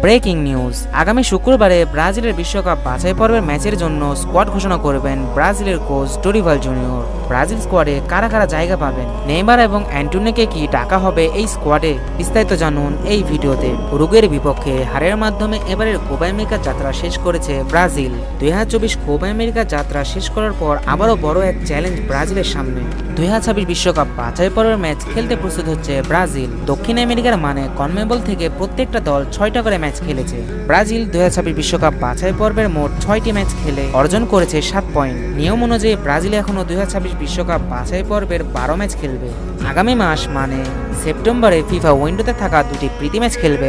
Breaking news, আগামী শুক্রবারে ব্রাজিলের বিশ্বকাপ বাছাই পর্বের ম্যাচের জন্য স্কোয়াড ঘোষণা করবেন ব্রাজিলের কোচ ডোরিভাল জুনিয়র। ব্রাজিল স্কোয়াডে কারা কারা জায়গা পাবেন, নেইমার এবং অ্যান্টোনিকে কি ডাকা হবে এই স্কোয়াডে, বিস্তারিত জানুন এই ভিডিওতে। উরুগুয়ের বিপক্ষে হারের মাধ্যমে এবারের কোপা আমেরিকা যাত্রা শেষ করেছে ব্রাজিল। 2024 কোপা আমেরিকা যাত্রা শেষ করার পর আবারও বড় এক চ্যালেঞ্জ ব্রাজিলের সামনে। 2026 বিশ্বকাপ বাছাই পর্বের ম্যাচ খেলতে প্রস্তুত হচ্ছে ব্রাজিল। দক্ষিণ আমেরিকার মানে কনমেবল থেকে প্রত্যেকটা দল 6টা করে ম্যাচ খেলেছে। ব্রাজিল 2026 বিশ্বকাপ বাছাই পর্বের মোট 6টি ম্যাচ খেলে অর্জন করেছে 7 পয়েন্ট। নিয়ম অনুযায়ী ব্রাজিল এখনও 2026 বিশ্বকাপ বাছাই পর্বের 12 ম্যাচ খেলবে। আগামী মাস মানে সেপ্টেম্বরে ফিফা উইন্ডোতে থাকা দুটি প্রীতি ম্যাচ খেলবে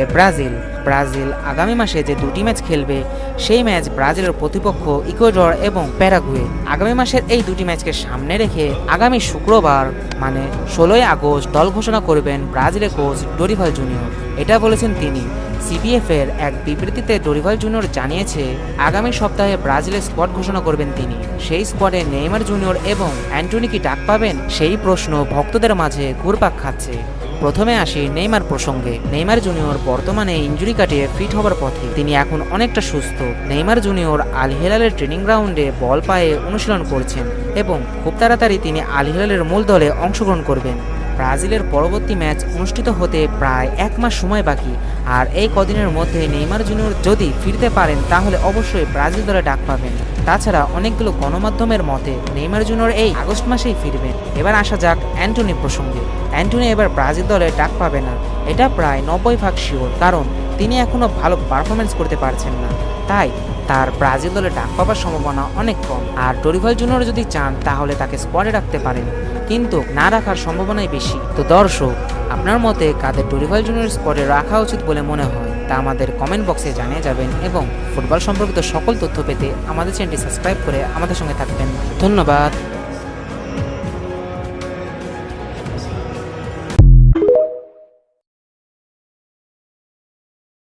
ব্রাজিল আগামী মাসে যে দুটি ম্যাচ খেলবে সেই ম্যাচ ব্রাজিলের প্রতিপক্ষ ইকুয়েডর এবং প্যারাগুয়ে। আগামী মাসের এই দুটি ম্যাচকে সামনে রেখে আগামী শুক্রবার মানে 16 আগস্ট দল ঘোষণা করবেন ব্রাজিলের কোচ ডোরিভাল জুনিয়র। এটা বলেছেন তিনি। সিবিএফ এর এক বিবৃতিতে ডোরিভাল জুনিয়র জানিয়েছে আগামী সপ্তাহে ব্রাজিলের স্কোয়াড ঘোষণা করবেন তিনি। সেই স্কোয়াডে নেইমার জুনিয়র এবং অ্যান্টোনি কি ডাক পাবেন, সেই প্রশ্ন ভক্তদের মাঝে ঘুরপাক খাচ্ছে। প্রথমে আসি নেইমার প্রসঙ্গে। নেইমার জুনিয়র বর্তমানে ইনজুরি কাটিয়ে ফিট হবার পথে, তিনি এখন অনেকটা সুস্থ। নেইমার জুনিয়র আল হিলালের ট্রেনিং গ্রাউন্ডে বল পায়ে অনুশীলন করছেন এবং খুব তাড়াতাড়ি তিনি আল হিলালের মূল দলে অংশগ্রহণ করবেন। ব্রাজিলের পরবর্তী ম্যাচ অনুষ্ঠিত হতে প্রায় 1 মাস সময় বাকি, আর এই কদিনের মধ্যে নেইমার জুনিয়র যদি ফিরতে পারেন তাহলে অবশ্যই ব্রাজিল দলে ডাক পাবেন। তাছাড়া অনেকগুলো গণমাধ্যমের মতে নেইমার জুনিয়র এই আগস্ট মাসেই ফিরবেন। এবার আসা যাক অ্যান্টোনি প্রসঙ্গে। অ্যান্টোনি এবার ব্রাজিল দলে ডাক পাবে না, এটা প্রায় 90% শিওর, কারণ তিনি এখনও ভালো পারফরমেন্স করতে পারছেন না। তাই তার ব্রাজিল দলে ডাক পাওয়ার সম্ভাবনা অনেক কম। আর ডোরিভাল জুনিয়র যদি চান তাহলে তাকে স্কোয়াডে রাখতে পারেন, কিন্তু না রাখার সম্ভাবনাই বেশি। তো দর্শক, আপনার মতে কাদের ডোরিভাল জুনিয়র স্কোয়াডে রাখা উচিত বলে মনে হয় তা আমাদের কমেন্ট বক্সে জানিয়ে যাবেন এবং ফুটবল সম্পর্কিত সকল তথ্য পেতে আমাদের চ্যানেলটি সাবস্ক্রাইব করে আমাদের সঙ্গে থাকবেন। ধন্যবাদ।